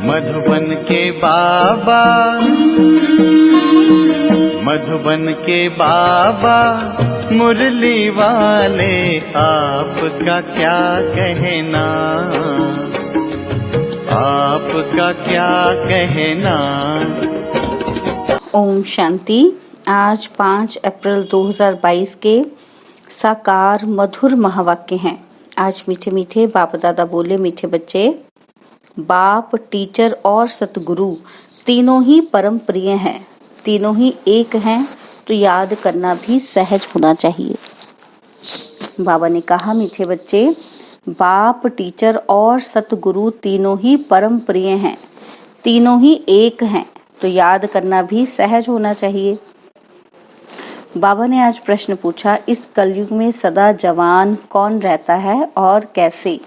मधुबन के बाबा, मधुबन के बाबा मुरली वाले, आपका क्या कहना, आपका क्या कहना। ओम शांति। आज 5 अप्रैल 2022 के साकार मधुर महावाक्य हैं। आज मीठे मीठे बाप दादा बोले, मीठे बच्चे, बाप, टीचर और सतगुरु तीनों ही परम प्रिय हैं, तीनों ही एक हैं, तो याद करना भी सहज होना चाहिए। बाबा ने कहा, मीठे बच्चे, बाप, टीचर और सतगुरु तीनों ही परम प्रिय हैं, तीनों ही एक हैं, तो याद करना भी सहज होना चाहिए। बाबा ने आज प्रश्न पूछा, इस कलयुग में सदा जवान कौन रहता है और कैसे?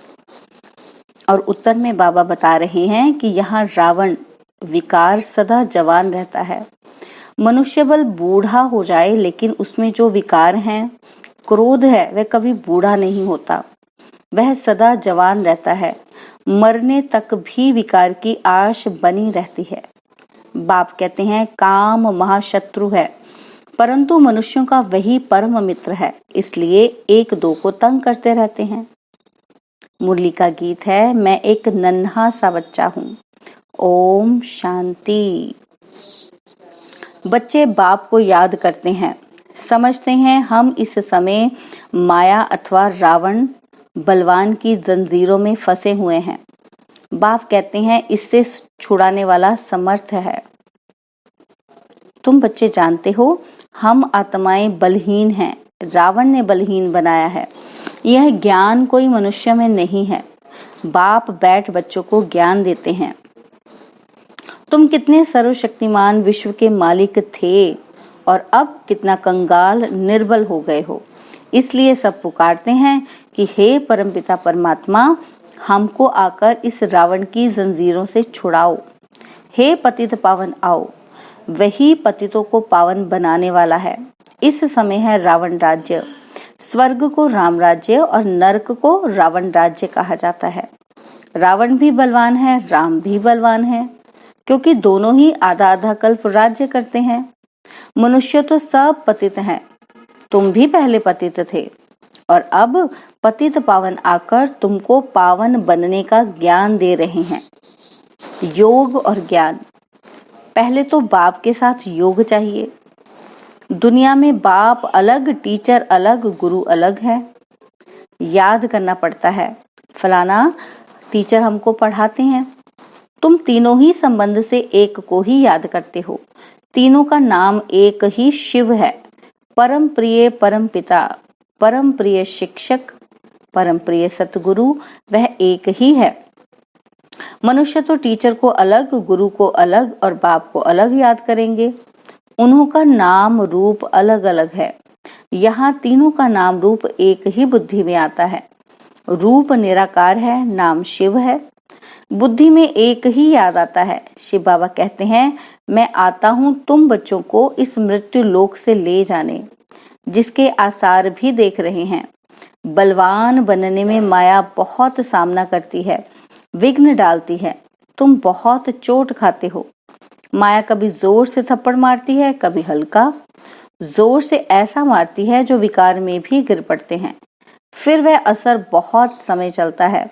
और उत्तर में बाबा बता रहे हैं कि यहाँ रावण विकार सदा जवान रहता है। मनुष्य बल बूढ़ा हो जाए, लेकिन उसमें जो विकार हैं, क्रोध है, वह कभी बूढ़ा नहीं होता, वह सदा जवान रहता है। मरने तक भी विकार की आश बनी रहती है। बाप कहते हैं, काम महाशत्रु है, परंतु मनुष्यों का वही परम मित्र है, इसलिए एक दो को तंग करते रहते हैं। मुरली का गीत है, मैं एक नन्हा सा बच्चा हूँ। ओम शांति। बच्चे बाप को याद करते हैं, समझते हैं हम इस समय माया अथवा रावण बलवान की जंजीरों में फंसे हुए हैं। बाप कहते हैं, इससे छुड़ाने वाला समर्थ है। तुम बच्चे जानते हो, हम आत्माएं बलहीन हैं, रावण ने बलहीन बनाया है। यह ज्ञान कोई मनुष्य में नहीं है। बाप बैठ बच्चों को ज्ञान देते हैं। तुम कितने सर्वशक्तिमान विश्व के मालिक थे और अब कितना कंगाल निर्बल हो गए हो। इसलिए सब पुकारते हैं कि हे परमपिता परमात्मा, हमको आकर इस रावण की जंजीरों से छुड़ाओ। हे पतित पावन आओ। वही पतितों को पावन बनाने वाला है। इस समय है रावण राज्य। स्वर्ग को राम राज्य और नरक को रावण राज्य कहा जाता है। रावण भी बलवान है, राम भी बलवान है, क्योंकि दोनों ही आधा आधा कल्प राज्य करते हैं। मनुष्य तो सब पतित हैं। तुम भी पहले पतित थे और अब पतित पावन आकर तुमको पावन बनने का ज्ञान दे रहे हैं। योग और ज्ञान। पहले तो बाप के साथ योग चाहिए। दुनिया में बाप अलग, टीचर अलग, गुरु अलग है। याद करना पड़ता है, फलाना टीचर हमको पढ़ाते हैं। तुम तीनों ही संबंध से एक को ही याद करते हो। तीनों का नाम एक ही शिव है। परम प्रिय परम पिता, परम प्रिय शिक्षक, परम प्रिय सतगुरु, वह एक ही है। मनुष्य तो टीचर को अलग, गुरु को अलग और बाप को अलग याद करेंगे। उन्हों का नाम रूप अलग अलग है। यहाँ तीनों का नाम रूप एक ही बुद्धि में आता है। रूप निराकार है, नाम शिव है। बुद्धि में एक ही याद आता है। शिव बाबा कहते हैं, मैं आता हूँ तुम बच्चों को इस मृत्यु लोक से ले जाने, जिसके आसार भी देख रहे हैं। बलवान बनने में माया बहुत सामना करती है, विघ्न डालती है। तुम बहुत चोट खाते हो। माया कभी जोर से थप्पड़ मारती है, कभी हल्का। जोर से ऐसा मारती है जो विकार में भी गिर पड़ते हैं। फिर वह असर बहुत समय चलता है,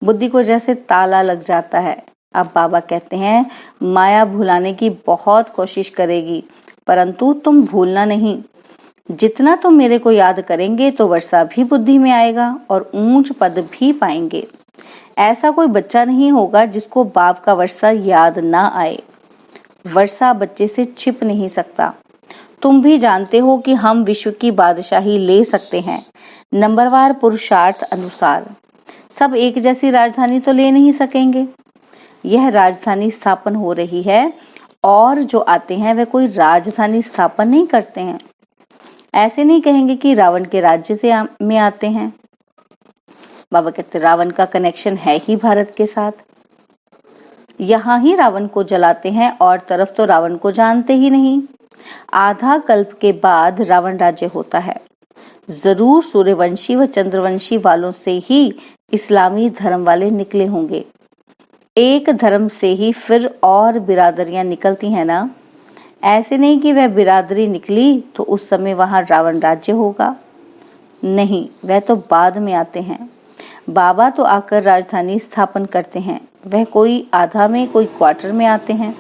बुद्धि को जैसे ताला लग जाता है। अब बाबा कहते हैं, माया भुलाने की बहुत कोशिश करेगी, परंतु तुम भूलना नहीं। जितना तुम मेरे को याद करेंगे तो वर्षा भी बुद्धि में आएगा और ऊंच पद भी पाएंगे। ऐसा कोई बच्चा नहीं होगा जिसको बाप का वर्षा याद ना आए। वर्षा बच्चे से छिप नहीं सकता। तुम भी जानते हो कि हम विश्व की बादशाही ले सकते हैं, नंबरवार पुरुषार्थ अनुसार। सब एक जैसी राजधानी तो ले नहीं सकेंगे। यह राजधानी स्थापन हो रही है और जो आते हैं वे कोई राजधानी स्थापन नहीं करते हैं। ऐसे नहीं कहेंगे कि रावण के राज्य से में आते हैं। बाबा कहते, रावण का कनेक्शन है ही भारत के साथ। यहाँ ही रावण को जलाते हैं और तरफ तो रावण को जानते ही नहीं। आधा कल्प के बाद रावण राज्य होता है। जरूर सूर्यवंशी व चंद्रवंशी वालों से ही इस्लामी धर्म वाले निकले होंगे। एक धर्म से ही फिर और बिरादरियां निकलती हैं ना। ऐसे नहीं कि वह बिरादरी निकली तो उस समय वहां रावण राज्य होगा। नहीं, वह तो बाद में आते हैं। बाबा तो आकर राजधानी स्थापन करते हैं। वह कोई आधा में, कोई क्वार्टर में आते हैं।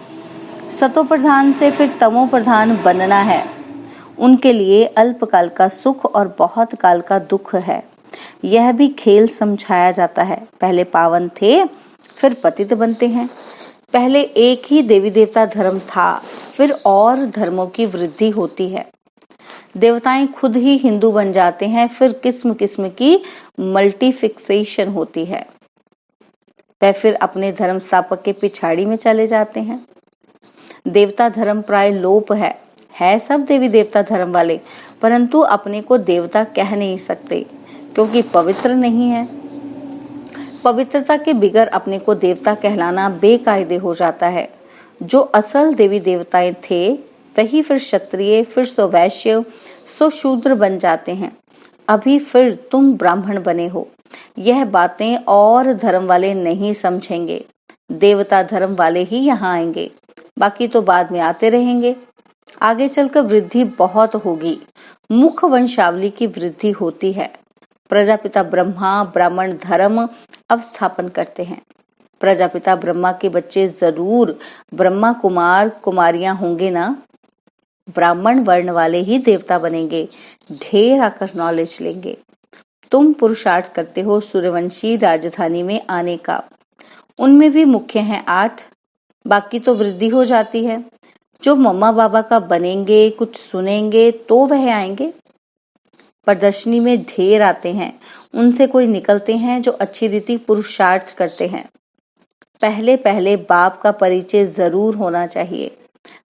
सतो प्रधान से फिर तमो प्रधान बनना है। उनके लिए अल्पकाल का सुख और बहुत काल का दुख है। यह भी खेल समझाया जाता है। पहले पावन थे, फिर पतित बनते हैं। पहले एक ही देवी देवता धर्म था, फिर और धर्मों की वृद्धि होती है। देवताएं खुद ही हिंदू बन जाते हैं, फिर किस्म किस्म की मल्टीफिक्सेशन होती है। वह फिर अपने धर्म स्थापक के पिछाड़ी में चले जाते हैं। देवता धर्म प्राय लोप है सब देवी देवता धर्म वाले, परंतु अपने को देवता कह नहीं सकते क्योंकि पवित्र नहीं है। पवित्रता के बिगर अपने को देवता कहलाना बेकायदे हो जाता है। जो असल देवी देवताएं थे वही फिर क्षत्रिय, फिर सो वैश्य, सो शूद्र बन जाते हैं। अभी फिर तुम ब्राह्मण बने हो। यह बातें और धर्म वाले नहीं समझेंगे। देवता धर्म वाले ही यहाँ आएंगे, बाकी तो बाद में आते रहेंगे। आगे चलकर वृद्धि बहुत होगी। मुख वंशावली की वृद्धि होती है। प्रजापिता ब्रह्मा ब्राह्मण धर्म अब स्थापन करते हैं। प्रजापिता ब्रह्मा के बच्चे जरूर ब्रह्मा कुमार कुमारियां होंगे ना। ब्राह्मण वर्ण वाले ही देवता बनेंगे, ढेर आकर नॉलेज लेंगे। तुम पुरुषार्थ करते हो सूर्यवंशी राजधानी में आने का। उनमें भी मुख्य हैं 8, बाकी तो वृद्धि हो जाती है। जो मम्मा बाबा का बनेंगे, कुछ सुनेंगे तो वह आएंगे। प्रदर्शनी में ढेर आते हैं, उनसे कोई निकलते हैं जो अच्छी रीति पुरुषार्थ करते हैं। पहले पहले बाप का परिचय जरूर होना चाहिए,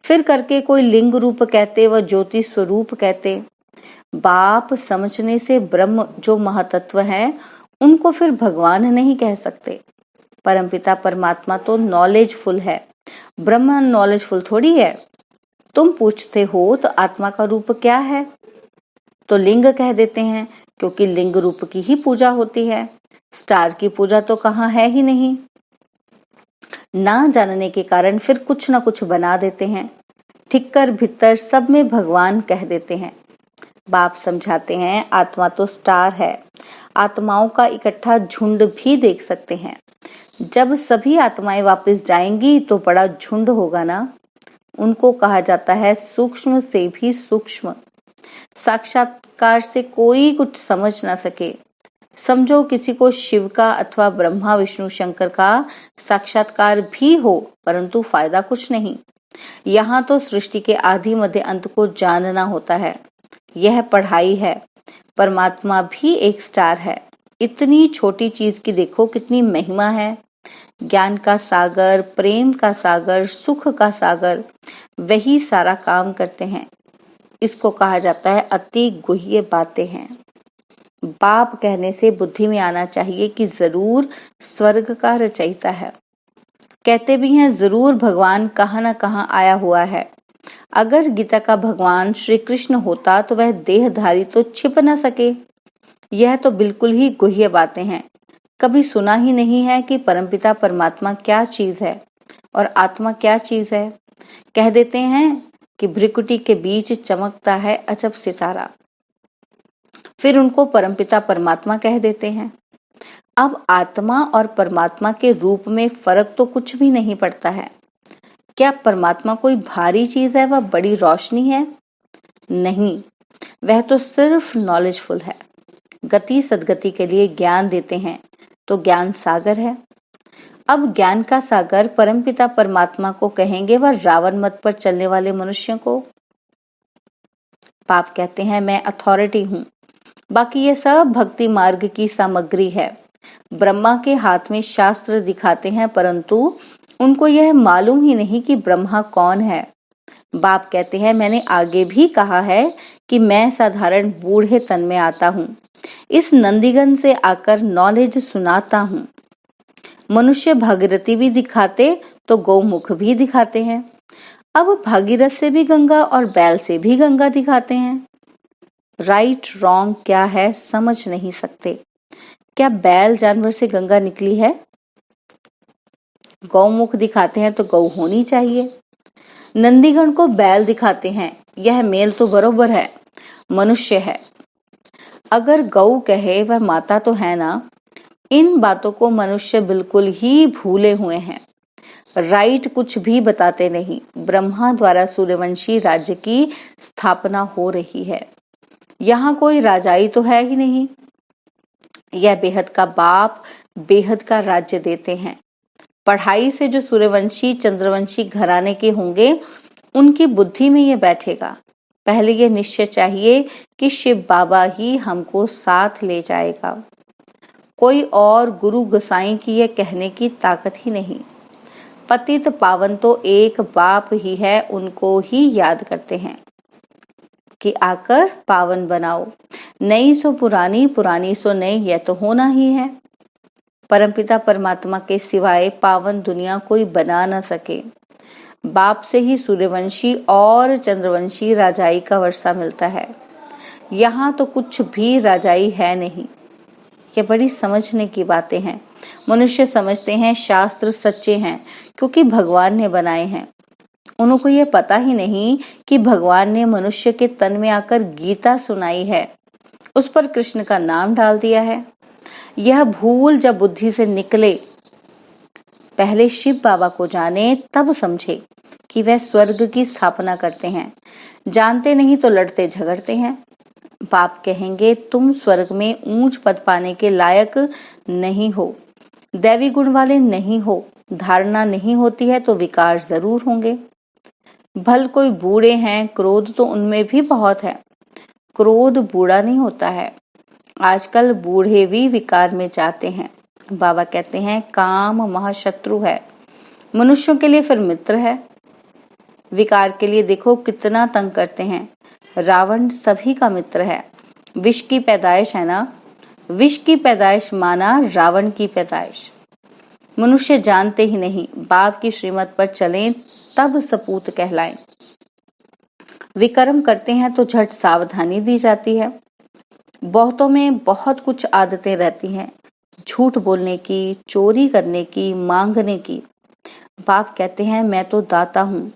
फिर करके कोई लिंग रूप कहते व ज्योति स्वरूप कहते। बाप समझने से ब्रह्म जो महातत्व है उनको फिर भगवान नहीं कह सकते। परमपिता परमात्मा तो नॉलेजफुल है, ब्रह्म नॉलेजफुल थोड़ी है। तुम पूछते हो तो आत्मा का रूप क्या है, तो लिंग कह देते हैं क्योंकि लिंग रूप की ही पूजा होती है। स्टार की पूजा तो कहाँ है ही नहीं। ना जानने के कारण फिर कुछ ना कुछ बना देते हैं। ठिक्कर भीतर सब में भगवान कह देते हैं। बाप समझाते हैं आत्मा तो स्टार है। आत्माओं का इकट्ठा झुंड भी देख सकते हैं। जब सभी आत्माएं वापस जाएंगी तो बड़ा झुंड होगा ना। उनको कहा जाता है सूक्ष्म से भी सूक्ष्म। साक्षात्कार से कोई कुछ समझ ना सके। समझो किसी को शिव का अथवा ब्रह्मा विष्णु शंकर का साक्षात्कार भी हो, परंतु फायदा कुछ नहीं। यहाँ तो सृष्टि के आदि मध्य अंत को जानना होता है। यह पढ़ाई है। परमात्मा भी एक स्टार है। इतनी छोटी चीज की देखो कितनी महिमा है। ज्ञान का सागर, प्रेम का सागर, सुख का सागर, वही सारा काम करते हैं। इसको कहा जाता है अति गुह्य बातें हैं। बाप कहने से बुद्धि में आना चाहिए कि जरूर स्वर्ग का रचयिता है। कहते भी हैं जरूर भगवान कहाँ न कहाँ आया हुआ है। अगर गीता का भगवान श्री कृष्ण होता तो वह देहधारी तो छिप न सके। यह तो बिल्कुल ही गुह्य बातें हैं। कभी सुना ही नहीं है कि परमपिता परमात्मा क्या चीज है और आत्मा क्या चीज है। कह देते हैं कि भ्रिकुटी के बीच चमकता है अजब सितारा, फिर उनको परमपिता परमात्मा कह देते हैं। अब आत्मा और परमात्मा के रूप में फर्क तो कुछ भी नहीं पड़ता है। क्या परमात्मा कोई भारी चीज है व बड़ी रोशनी है? नहीं, वह तो सिर्फ नॉलेजफुल है। गति सदगति के लिए ज्ञान देते हैं तो ज्ञान सागर है। अब ज्ञान का सागर परमपिता परमात्मा को कहेंगे व रावण मत पर चलने वाले मनुष्यों को। बाप कहते हैं मैं अथॉरिटी हूँ, बाकी ये सब भक्ति मार्ग की सामग्री है। ब्रह्मा के हाथ में शास्त्र दिखाते हैं, परंतु उनको यह मालूम ही नहीं कि ब्रह्मा कौन है। बाप कहते हैं मैंने आगे भी कहा है कि मैं साधारण बूढ़े तन में आता हूँ। इस नंदीगन से आकर नॉलेज सुनाता हूँ। मनुष्य भागीरथी भी दिखाते तो गौमुख भी दिखाते हैं। अब भागीरथ से भी गंगा और बैल से भी गंगा दिखाते हैं। राइट रॉन्ग क्या है समझ नहीं सकते। क्या बैल जानवर से गंगा निकली है? गौमुख दिखाते हैं तो गौ होनी चाहिए। नंदीगण को बैल दिखाते हैं, यह मेल तो बरोबर है, मनुष्य है। अगर गौ कहे वह माता तो है ना। इन बातों को मनुष्य बिल्कुल ही भूले हुए हैं। राइट कुछ भी बताते नहीं। ब्रह्मा द्वारा सूर्यवंशी राज्य की स्थापना हो रही है। यहाँ कोई राजाई तो है ही नहीं। यह बेहद का बाप बेहद का राज्य देते हैं। पढ़ाई से जो सूर्यवंशी चंद्रवंशी घराने के होंगे उनकी बुद्धि में यह बैठेगा। पहले यह निश्चय चाहिए कि शिव बाबा ही हमको साथ ले जाएगा। कोई और गुरु गोसाई की यह कहने की ताकत ही नहीं। पतित पावन तो एक बाप ही है, उनको ही याद करते हैं कि आकर पावन बनाओ। नई सो पुरानी, पुरानी सो नई, यह तो होना ही है। परमपिता परमात्मा के सिवाय पावन दुनिया कोई बना न सके। बाप से ही सूर्यवंशी और चंद्रवंशी राजाई का वर्षा मिलता है। यहाँ तो कुछ भी राजाई है नहीं। ये बड़ी समझने की बातें हैं। मनुष्य समझते हैं शास्त्र सच्चे हैं क्योंकि भगवान ने बनाए हैं। उनको ये पता ही नहीं कि भगवान ने मनुष्य के तन में आकर गीता सुनाई है, उस पर कृष्ण का नाम डाल दिया है। यह भूल जब बुद्धि से निकले, पहले शिव बाबा को जाने तब समझे कि वह स्वर्ग की स्थापना करते हैं। जानते नहीं तो लड़ते झगड़ते हैं। बाप कहेंगे तुम स्वर्ग में ऊंच पद पाने के लायक नहीं हो, दैवी गुण वाले नहीं हो। धारणा नहीं होती है तो विकार जरूर होंगे। भल कोई बूढ़े हैं, क्रोध तो उनमें भी बहुत है। क्रोध बूढ़ा नहीं होता है। आजकल बूढ़े भी विकार में जाते हैं। बाबा कहते हैं काम महाशत्रु है, मनुष्यों के लिए फिर मित्र है। विकार के लिए देखो कितना तंग करते हैं। रावण सभी का मित्र है। विष की पैदाइश है ना, विष की पैदाइश माना रावण की पैदाइश। मनुष्य जानते ही नहीं, बाप की श्रीमत पर चलें तब सपूत कहलाएं। विकर्म करते हैं तो झट सावधानी दी जाती है। बहुतों में बहुत कुछ आदतें रहती हैं, झूठ बोलने की, चोरी करने की, मांगने की। बाप कहते हैं मैं तो दाता हूँ,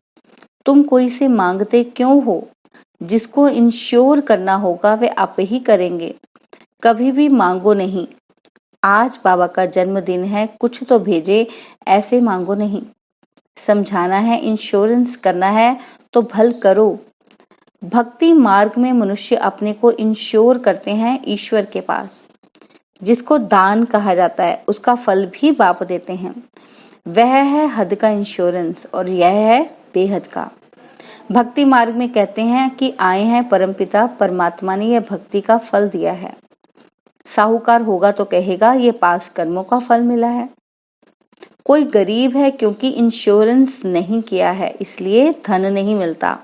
तुम कोई से मांगते क्यों हो? जिसको इंश्योर करना होगा वे आप ही करेंगे। कभी भी मांगो नहीं। आज बाबा का जन्मदिन है, कुछ तो भेजे, ऐसे मांगो नहीं। समझाना है, इंश्योरेंस करना है तो भल करो। भक्ति मार्ग में मनुष्य अपने को इंश्योर करते हैं ईश्वर के पास। जिसको दान कहा जाता है उसका फल भी बाप देते हैं। वह है हद का इंश्योरेंस और यह है बेहद का। भक्ति मार्ग में कहते हैं कि आए हैं परमपिता परमात्मा ने यह भक्ति का फल दिया है। साहूकार होगा तो कहेगा ये पास कर्मों का फल मिला है। कोई गरीब है क्योंकि इंश्योरेंस नहीं किया है, इसलिए धन नहीं मिलता।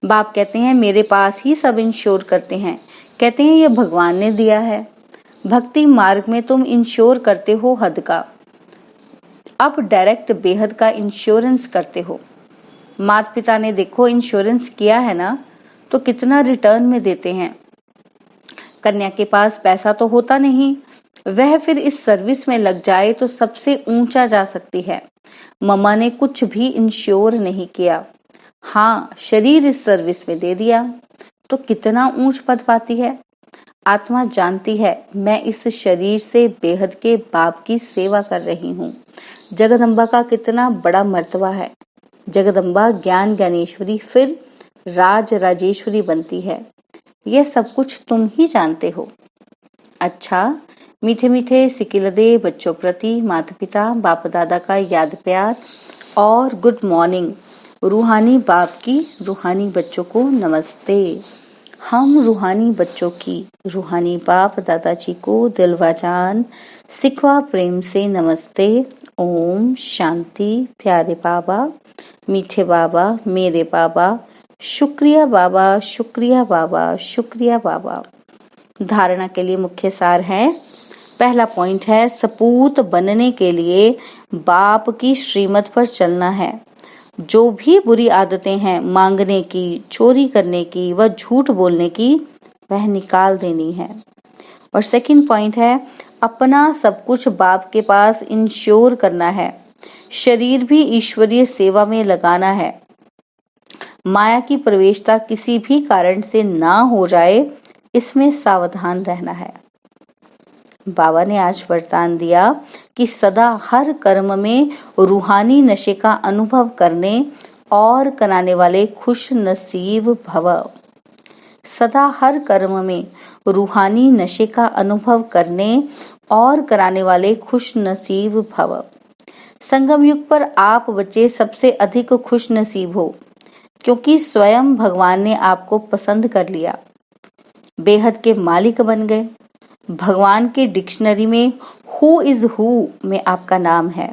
बाप कहते हैं मेरे पास ही सब इंश्योर करते हैं। कहते हैं ये भगवान ने दिया है। भक्ति मार्ग में तुम इंश्योर करते हो हद का, अब डायरेक्ट बेहद का इंश्योरेंस करते हो। माता पिता ने देखो इंश्योरेंस किया है ना, तो कितना रिटर्न में देते हैं। कन्या के पास पैसा तो होता नहीं, वह फिर इस सर्विस में लग जाए तो सबसे ऊंचा जा सकती है। मम्मा ने कुछ भी इंश्योर नहीं किया, हाँ शरीर इस सर्विस में दे दिया तो कितना ऊंच पद पाती है। आत्मा जानती है मैं इस शरीर से बेहद के बाप की सेवा कर रही हूँ। जगदम्बा का कितना बड़ा मर्तबा है। जगदम्बा ज्ञान ज्ञानेश्वरी फिर राज राजेश्वरी बनती है। यह सब कुछ तुम ही जानते हो। अच्छा, मीठे मीठे सिकिलदे बच्चों प्रति माता पिता बाप दादा का याद प्यार और गुड मॉर्निंग। रूहानी बाप की रूहानी बच्चों को नमस्ते। हम रूहानी बच्चों की रूहानी बाप दादाजी को दिलवा जान सिखवा प्रेम से नमस्ते। ओम शांति। प्यारे बाबा, मीठे बाबा, मेरे बाबा, शुक्रिया बाबा, शुक्रिया बाबा, शुक्रिया बाबा। धारणा के लिए मुख्य सार है। पहला पॉइंट है सपूत बनने के लिए बाप की श्रीमत पर चलना है। जो भी बुरी आदतें हैं मांगने की, चोरी करने की व झूठ बोलने की, वह निकाल देनी है। और सेकंड पॉइंट है अपना सब कुछ बाप के पास इंश्योर करना है। शरीर भी ईश्वरीय सेवा में लगाना है। माया की प्रवेशता किसी भी कारण से ना हो जाए, इसमें सावधान रहना है। बाबा ने आज वरदान दिया कि सदा हर कर्म में रूहानी नशे का अनुभव करने और कराने वाले खुश नसीब भव। सदा हर कर्म में रूहानी नशे का अनुभव करने और कराने वाले खुश नसीब भव। संगम युग पर आप बच्चे सबसे अधिक खुश नसीब हो, क्योंकि स्वयं भगवान ने आपको पसंद कर लिया, बेहद के मालिक बन गए। भगवान के डिक्शनरी में हु इज हु में आपका नाम है।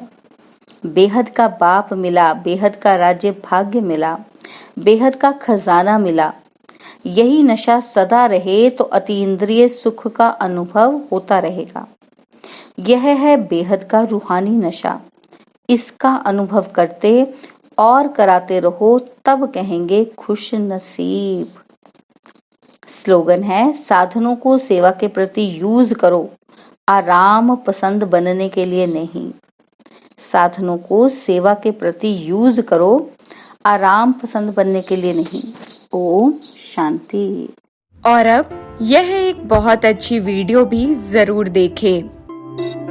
बेहद का बाप मिला, बेहद का राज्य भाग्य मिला, बेहद का खजाना मिला। यही नशा सदा रहे तो अतीन्द्रिय सुख का अनुभव होता रहेगा। यह है बेहद का रूहानी नशा। इसका अनुभव करते और कराते रहो, तब कहेंगे खुश नसीब। स्लोगन है, साधनों को सेवा के प्रति यूज करो, आराम पसंद बनने के लिए नहीं। साधनों को सेवा के प्रति यूज करो, आराम पसंद बनने के लिए नहीं। ओम शांति। और अब यह एक बहुत अच्छी वीडियो भी जरूर देखें।